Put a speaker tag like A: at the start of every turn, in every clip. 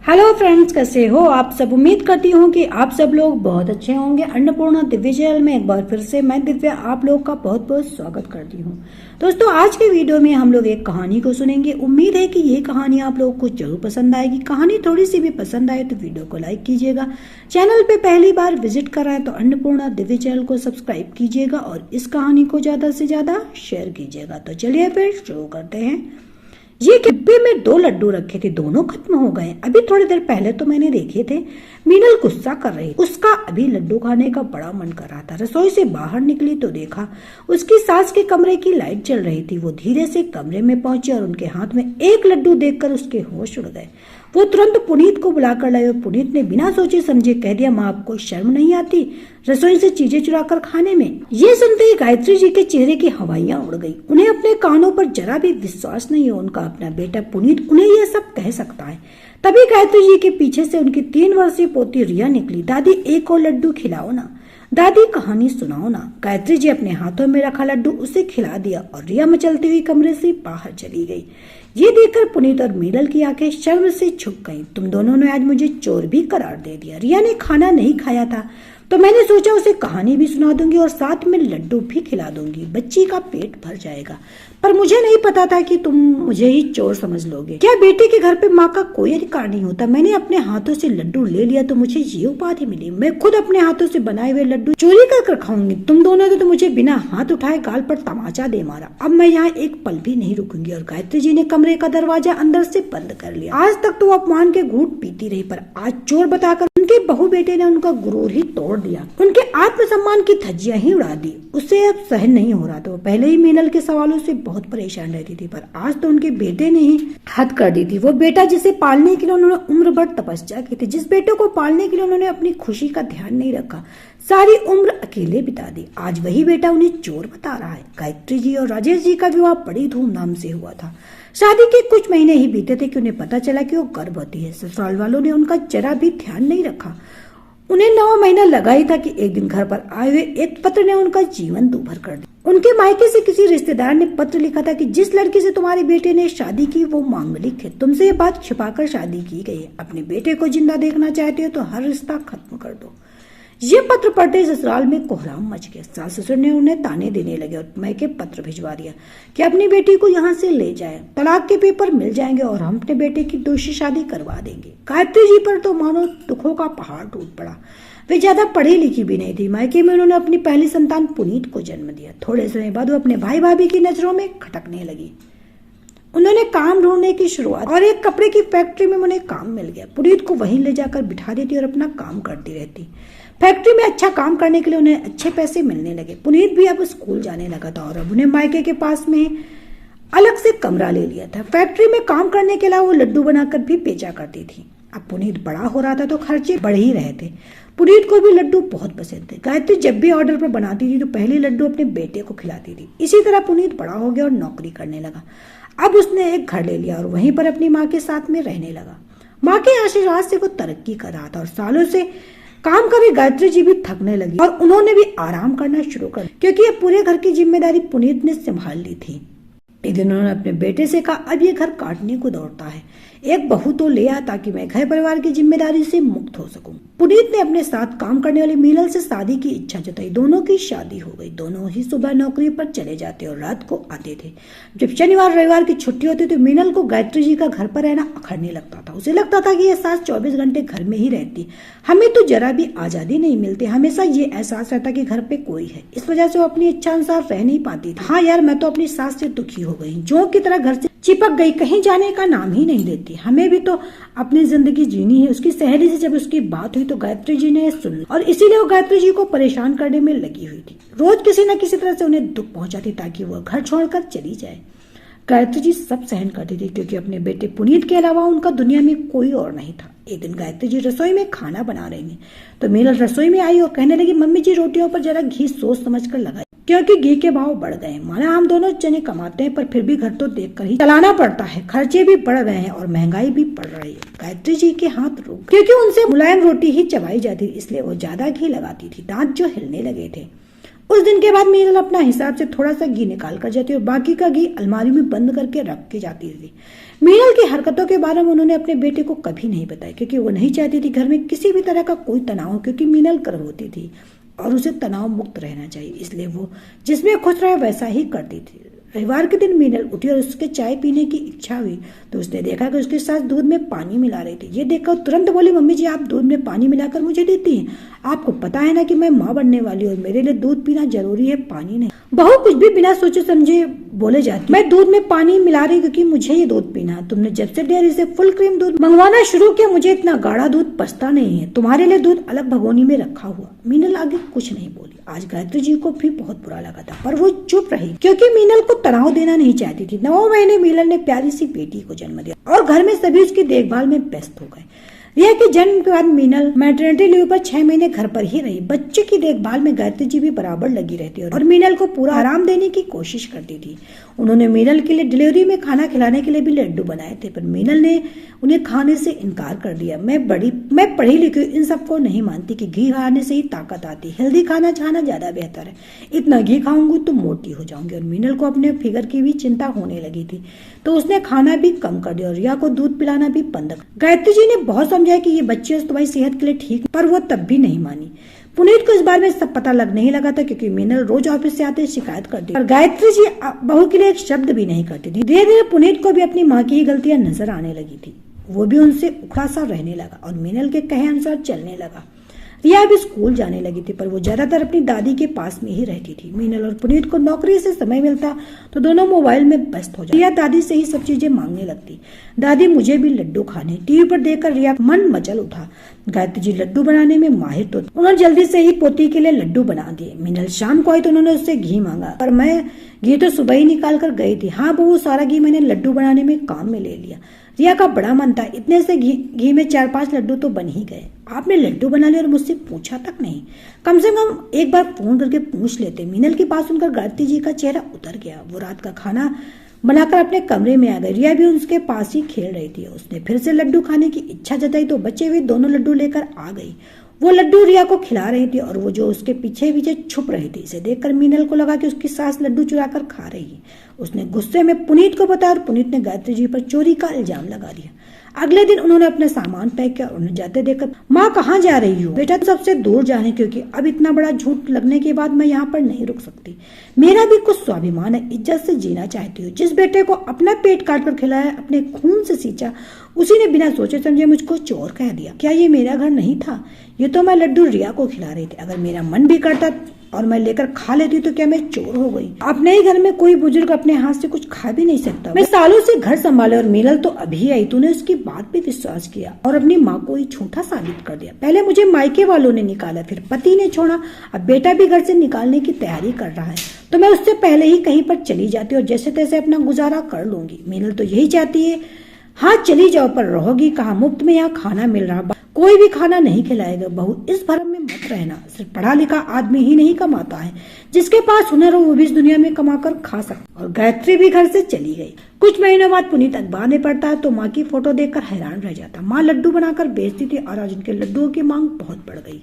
A: Hello friends, कैसे हो आप सब। उम्मीद करती हूँ कि आप सब लोग बहुत अच्छे होंगे। अन्नपूर्णा दिव्य चैनल में एक बार फिर से मैं दिव्या आप लोग का बहुत बहुत स्वागत करती हूँ। दोस्तों, आज के वीडियो में हम लोग एक कहानी को सुनेंगे। उम्मीद है कि ये कहानी आप लोगों को जरूर पसंद आएगी। कहानी थोड़ी सी भी पसंद आए तो वीडियो को लाइक कीजिएगा। चैनल पे पहली बार विजिट कर रहे हैं तो अन्नपूर्णा दिव्य चैनल को सब्सक्राइब कीजिएगा और इस कहानी को ज्यादा से ज्यादा शेयर कीजिएगा। तो चलिए फिर शुरू करते हैं। ये डिब्बे में 2 लड्डू रखे थे, दोनों खत्म हो गए। अभी थोड़ी देर पहले तो मैंने देखे थे। मीनल गुस्सा कर रही, उसका अभी लड्डू खाने का बड़ा मन कर रहा था। रसोई से बाहर निकली तो देखा उसकी सास के कमरे की लाइट जल रही थी। वो धीरे से कमरे में पहुंची और उनके हाथ में एक लड्डू देखकर उसके होश उड़ गए। वो तुरंत पुनीत को बुलाकर लाई और पुनीत ने बिना सोचे समझे कह दिया, माँ आपको शर्म नहीं आती रसोई से चीजें चुराकर खाने में। ये सुनते ही गायत्री जी के चेहरे की हवाइयां उड़ गई। उन्हें अपने कानों पर जरा भी विश्वास नहीं है उनका अपना बेटा पुनीत उन्हें यह सब कह सकता है। तभी गायत्री जी के पीछे से उनकी 3 वर्षीय पोती रिया निकली। दादी एक और लड्डू खिलाओ ना, दादी कहानी सुनाओ ना। गायत्री जी अपने हाथों में रखा लड्डू उसे खिला दिया और रिया मचलती हुई कमरे से बाहर चली गई। ये देखकर पुनीत और मीनल की आंखें शर्म से झुक गईं। तुम दोनों ने आज मुझे चोर भी करार दे दिया। रिया ने खाना नहीं खाया था तो मैंने सोचा उसे कहानी भी सुना दूंगी और साथ में लड्डू भी खिला दूंगी, बच्ची का पेट भर जाएगा। पर मुझे नहीं पता था कि तुम मुझे ही चोर समझ लोगे। क्या बेटे के घर पे माँ का कोई अधिकार नहीं होता? मैंने अपने हाथों से लड्डू ले लिया तो मुझे ये उपाधि मिली। मैं खुद अपने हाथों से बनाए हुए लड्डू चोरी कर खाऊंगी। तुम दोनों ने तो मुझे बिना हाथ उठाए गाल पर तमाचा दे मारा। अब मैं यहाँ एक पल भी नहीं रुकूंगी। और गायत्री जी ने कमरे का दरवाजा अंदर से बंद कर लिया। आज तक तो अपमान के घूंट पीती रही, पर आज चोर बताकर उनके बहू बेटे ने उनका गुरूर ही तोड़ दिया, उनके आत्मसम्मान की धज्जियां ही उड़ा दी। उसे अब सहन नहीं हो रहा था। वो पहले ही मीनल के सवालों से बहुत परेशान रहती थी, पर आज तो उनके बेटे ने ही हद कर दी थी। वो बेटा जिसे पालने के लिए उन्होंने उम्र भर तपस्या की थी, जिस बेटे को पालने के लिए उन्होंने अपनी खुशी का ध्यान नहीं रखा, सारी उम्र अकेले बिता दी, आज वही बेटा उन्हें चोर बता रहा है। गायत्री जी और राजेश जी का विवाह बड़ी धूमधाम से हुआ था। शादी के कुछ महीने ही बीते थे कि उन्हें पता चला कि वो गर्भवती है। ससुराल वालों ने उनका जरा भी ध्यान नहीं रखा। उन्हें 9वां महीना लगा ही था कि एक दिन घर पर आए हुए एक पत्र ने उनका जीवन दूभर कर दिया। उनके मायके से किसी रिश्तेदार ने पत्र लिखा था कि जिस लड़की से तुम्हारे बेटे ने शादी की वो मांगलिक है। तुमसे ये बात छिपाकर शादी की गई है। अपने बेटे को जिंदा देखना चाहते हो तो हर रिश्ता खत्म कर दो। ये पत्र पढ़ते ससुराल में कोहराम मच गया। सास ससुर ने उन्हें ताने देने लगे और मैके पत्र भिजवा दिया कि अपनी बेटी को यहाँ से ले जाए, तलाक के पेपर मिल जाएंगे और हम अपने बेटे की दूसरी शादी करवा देंगे। गायत्री जी पर तो मानो दुखों का पहाड़ टूट पड़ा। वे ज्यादा पढ़ी लिखी भी नहीं थी। मायके में उन्होंने अपनी पहली संतान पुनीत को जन्म दिया। थोड़े समय बाद वो अपने भाई भाभी की नजरों में खटकने लगी। उन्होंने काम ढूंढने की शुरुआत और एक कपड़े की फैक्ट्री में उन्हें काम मिल गया। पुनीत को वहीं ले जाकर बिठा देती और अपना काम करती रहती। फैक्ट्री में अच्छा काम करने के लिए उन्हें अच्छे पैसे मिलने लगे। पुनीत भी अब स्कूल जाने लगा था और अब उन्हें मायके के पास में अलग से कमरा ले लिया था। फैक्ट्री में काम करने के अलावा वो लड्डू बनाकर भी बेचा करती थी। अब पुनीत बड़ा हो रहा था तो खर्चे बढ़ ही रहे थे। पुनीत को भी लड्डू बहुत पसंद थे। गायत्री जब भी ऑर्डर पर बनाती थी तो पहले लड्डू अपने बेटे को खिलाती थी। इसी तरह पुनीत बड़ा हो गया और नौकरी करने लगा। अब उसने एक घर ले लिया और वहीं पर अपनी माँ के साथ में रहने लगा। माँ के आशीर्वाद से वो तरक्की कर रहा था और सालों से काम करे गायत्री जी भी थकने लगी और उन्होंने भी आराम करना शुरू कर, क्योंकि ये पूरे घर की जिम्मेदारी पुनीत ने संभाल ली थी। एक दिन उन्होंने अपने बेटे से कहा, अब ये घर काटने को दौड़ता है, एक बहू तो ले आ ताकि मैं घर परिवार की जिम्मेदारी से मुक्त हो सकूं। पुनीत ने अपने साथ काम करने वाली मीनल से शादी की इच्छा जताई। दोनों की शादी हो गई। दोनों ही सुबह नौकरी पर चले जाते और रात को आते थे। जब शनिवार रविवार की छुट्टी होती तो मीनल को गायत्री जी का घर पर रहना अखरने लगता था। उसे लगता था कि यह सास 24 घंटे घर में ही रहती, हमें तो जरा भी आजादी नहीं मिलती। हमेशा ये एहसास रहता कि घर पे कोई है। इस वजह से वो अपनी इच्छा अनुसार रह नहीं पाती थी। हाँ यार, मैं तो अपनी सास से दुखी हो गई, जोंक की तरह घर से चिपक गई, कहीं जाने का नाम ही नहीं देती। हमें भी तो अपनी जिंदगी जीनी है। उसकी सहेली से जब उसकी बात हुई तो गायत्री जी ने सुन ली और इसीलिए वो गायत्री जी को परेशान करने में लगी हुई थी। रोज किसी न किसी तरह से उन्हें दुख पहुंचाती ताकि वो घर छोड़कर चली जाए। गायत्री जी सब सहन करती थी क्योंकि अपने बेटे पुनीत के अलावा उनका दुनिया में कोई और नहीं था। एक दिन गायत्री जी रसोई में खाना बना रही थी तो मीनल रसोई में आई और कहने लगी, मम्मी जी रोटियों पर जरा घी सोच समझ कर लगाई, क्योंकि घी के भाव बढ़ गए हैं। माना हम दोनों जने कमाते हैं पर फिर भी घर तो देख कर ही चलाना पड़ता है। खर्चे भी बढ़ गए हैं और महंगाई भी बढ़ रही है। गायत्री जी के हाथ रुक, क्योंकि उनसे मुलायम रोटी ही चबाई जाती, इसलिए वो ज्यादा घी लगाती थी। दांत जो हिलने लगे थे। उस दिन के बाद मीनल अपना हिसाब से थोड़ा सा घी निकाल कर जाती और बाकी का घी अलमारी में बंद करके रख के जाती थी। मीनल की हरकतों के बारे में उन्होंने अपने बेटे को कभी नहीं बताया, क्योंकि वो नहीं चाहती थी घर में किसी भी तरह का कोई तनाव हो, क्योंकि मीनल गर्भवती थी और उसे तनाव मुक्त रहना चाहिए, इसलिए वो जिसमें खुश रहे वैसा ही करती थी। रविवार के दिन मीनल उठी और उसके चाय पीने की इच्छा हुई तो उसने देखा कि उसकी सास दूध में पानी मिला रही थी। ये देखकर तुरंत बोली, मम्मी जी आप दूध में पानी मिलाकर मुझे देती हैं? आपको पता है ना कि मैं माँ बनने वाली हूँ और मेरे लिए दूध पीना जरूरी है, पानी नहीं। बहू कुछ भी बिना सोचे समझे बोले जाती, मैं दूध में पानी मिला रही क्योंकि मुझे ये दूध पीना है। तुमने जब से डेयरी से फुल क्रीम दूध मंगवाना शुरू किया मुझे इतना गाढ़ा दूध पचता नहीं है। तुम्हारे लिए दूध अलग भगोनी में रखा हुआ। मीनल आगे कुछ नहीं बोली। आज गायत्री जी को भी बहुत बुरा लगा था, पर वो चुप रही क्योंकि मीनल को तनाव देना नहीं चाहती थी। 9 महीने मीनल ने प्यारी सी बेटी को जन्म दिया और घर में सभी उसकी देखभाल में व्यस्त हो गए। रिया के जन्म के बाद मीनल मैटरनिटी लीव पर 6 महीने घर पर ही रही। बच्चे की देखभाल में गायत्री जी भी बराबर लगी रहती और मीनल को पूरा आराम देने की कोशिश करती थी। उन्होंने मीनल के लिए डिलीवरी में खाना खिलाने के लिए भी लड्डू बनाए थे, पर मीनल ने उन्हें खाने से इनकार कर दिया। मैं पढ़ी लिखी इन सबको नहीं मानती कि घी खाने से ही ताकत आती, हेल्दी खाना खाना ज्यादा बेहतर है। इतना घी खाऊंगी तो मोटी हो जाऊंगी। और मीनल को अपने फिगर की भी चिंता होने लगी थी, तो उसने खाना भी कम कर दिया और रिया को दूध पिलाना भी बंद कर। गायत्री जी ने बहुत समझाया कि ये बच्चे तुम्हारी सेहत के लिए ठीक, पर वो तब भी नहीं मानी। पुनीत को इस बारे में सब पता नहीं लगा था, क्योंकि मीनल रोज ऑफिस से आते शिकायत करती और गायत्री जी बहू के लिए एक शब्द भी नहीं करती थी। धीरे धीरे पुनीत को भी अपनी माँ की ही गलतियां नजर आने लगी थी। वो भी उनसे उखड़ा सा रहने लगा और मीनल के कहे अनुसार चलने लगा। रिया भी स्कूल जाने लगी थी, पर वो ज्यादातर अपनी दादी के पास में ही रहती थी। मीनल और पुनीत को नौकरी से समय मिलता तो दोनों मोबाइल में व्यस्त हो जाते। रिया दादी से ही सब चीजें मांगने लगती। दादी मुझे भी लड्डू खाने। टीवी पर देखकर रिया मन मचल उठा। गायत्री जी लड्डू बनाने में माहिर तो उन्होंने जल्दी से ही पोती के लिए लड्डू बना दिए। मीनल शाम को आई तो उन्होंने उससे घी मांगा, पर मैं घी तो सुबह ही निकाल कर गई थी। हाँ बहू, सारा घी मैंने लड्डू बनाने में काम में ले लिया। रिया का बड़ा मन था, इतने से घी में 4-5 लड्डू तो बन ही गए। आपने लड्डू बना लिए और मुझसे पूछा तक नहीं? कम से कम एक बार फोन करके पूछ लेते। मीनल की बात सुनकर गायत्री जी का चेहरा उतर गया। वो रात का खाना बनाकर अपने कमरे में आ गई। रिया भी उसके पास ही खेल रही थी। उसने फिर से लड्डू खाने की इच्छा जताई तो बच्चे भी दोनों लड्डू लेकर आ गई। वो लड्डू रिया को खिला रही थी और वो जो उसके पीछे पीछे छुप रही थी। इसे देखकर मीनल को लगा कि उसकी सास लड्डू चुरा कर खा रही है। उसने गुस्से में पुनीत को बताया और पुनीत ने गायत्री जी पर चोरी का इल्जाम लगा दिया। अगले दिन उन्होंने अपने सामान पैक किया और उन्हें जाते देखकर, माँ कहाँ जा रही हो? बेटा सबसे दूर जाने, क्योंकि अब इतना बड़ा झूठ लगने के बाद मैं यहाँ पर नहीं रुक सकती। मेरा भी कुछ स्वाभिमान है, इज्जत से जीना चाहती हूँ। जिस बेटे को अपना पेट काट कर खिलाया, अपने खून से सींचा, उसी ने बिना सोचे समझे मुझको चोर कह दिया। क्या ये मेरा घर नहीं था? ये तो मैं लड्डू रिया को खिला रही थी। अगर मेरा मन भी करता और मैं लेकर खा लेती तो क्या मैं चोर हो गई? अपने ही घर में कोई बुजुर्ग अपने हाथ से कुछ खा भी नहीं सकता। मैं सालों से घर संभाले और मीनल तो अभी आई। तूने उसकी बात पे विश्वास किया और अपनी माँ को ही झूठा साबित कर दिया। पहले मुझे मायके वालों ने निकाला, फिर पति ने छोड़ा, अब बेटा भी घर से निकालने की तैयारी कर रहा है, तो मैं उससे पहले ही कहीं पर चली जाती और जैसे तैसे अपना गुजारा कर लूंगी। मीनल तो यही चाहती है। हाँ चली जाओ, पर रहोगी कहाँ? मुफ्त में यहाँ खाना मिल रहा, कोई भी खाना नहीं खिलाएगा। बहू इस भरम में मत रहना। सिर्फ पढ़ा लिखा आदमी ही नहीं कमाता है, जिसके पास हुनर हो वो भी इस दुनिया में कमाकर खा सकता। और गायत्री भी घर से चली गई। कुछ महीनों बाद पुनीत अखबार में पढ़ता है तो माँ की फोटो देखकर हैरान रह जाता। माँ लड्डू बनाकर बेचती थी और आज उनके लड्डुओं की मांग बहुत बढ़ गई।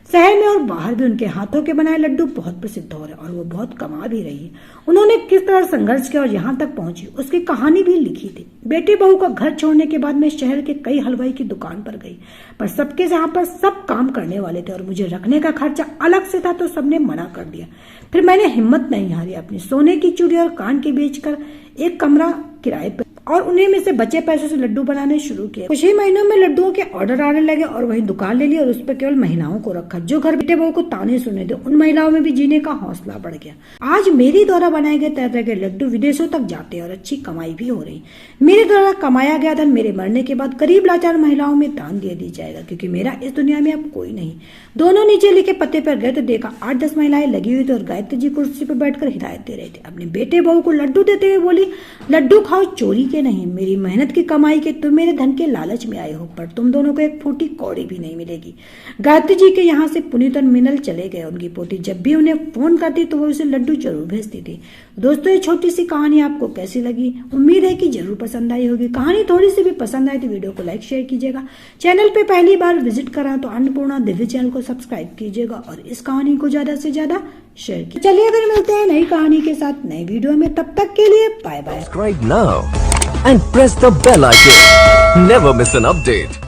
A: शहर में और बाहर भी उनके हाथों के बनाए लड्डू बहुत प्रसिद्ध हो रहे और वो बहुत कमा भी रही है। उन्होंने किस तरह संघर्ष किया और यहाँ तक पहुंची, उसकी कहानी भी लिखी थी। बेटी बहू का घर छोड़ने के बाद मैं शहर के कई हलवाई की दुकान पर गई, पर सबके यहाँ पर सब काम करने वाले थे और मुझे रखने का खर्चा अलग से था, तो सबने मना कर दिया। फिर मैंने हिम्मत नहीं हारी, अपनी सोने की चूड़ी और कान के बेचकर एक कमरा किराए पर और उन्हीं में से बचे पैसों से लड्डू बनाने शुरू किए। कुछ ही महीनों में लड्डुओं के ऑर्डर आने लगे और वही दुकान ले ली और उस पर केवल महिलाओं को रखा। जो घर बेटे बहू को ताने सुने थे, उन महिलाओं में भी जीने का हौसला बढ़ गया। आज मेरे द्वारा बनाए गए तरह तरह के लड्डू विदेशों तक जाते और अच्छी कमाई भी हो रही। मेरे द्वारा कमाया गया धन मेरे मरने के बाद गरीब लाचार महिलाओं में दान दे दी जाएगा, क्योंकि मेरा इस दुनिया में अब कोई नहीं। दोनों नीचे लिखे पत्ते पर गए तो देखा 8-10 महिलाएं लगी हुई थी और गायत्री जी कुर्सी पर बैठकर हिदायत दे रहे थे। अपने बेटे बहू को लड्डू देते हुए बोली, लड्डू खाओ, चोरी के नहीं, मेरी मेहनत की कमाई के तुम मेरे धन के लालच में आए हो, पर तुम दोनों को एक फूटी कौड़ी भी नहीं मिलेगी। गायत्री जी के यहाँ से पुनीत और मिनल चले गए। उनकी पोती जब भी उन्हें फोन करती तो वो उसे लड्डू जरूर भेजती थी। दोस्तों, ये छोटी सी कहानी आपको कैसी लगी? उम्मीद है कि जरूर पसंद आई होगी। कहानी थोड़ी सी भी पसंद आई तो वीडियो को लाइक शेयर कीजिएगा। चैनल पे पहली बार विजिट करा तो अन्नपूर्णा दिव्य चैनल को सब्सक्राइब कीजिएगा और इस कहानी को ज्यादा से ज्यादा शेयर कीजिए। चलिए फिर मिलते हैं नई कहानी के साथ नए वीडियो में, तब तक के लिए bye bye.
B: Subscribe now and press the bell icon. Never miss an update.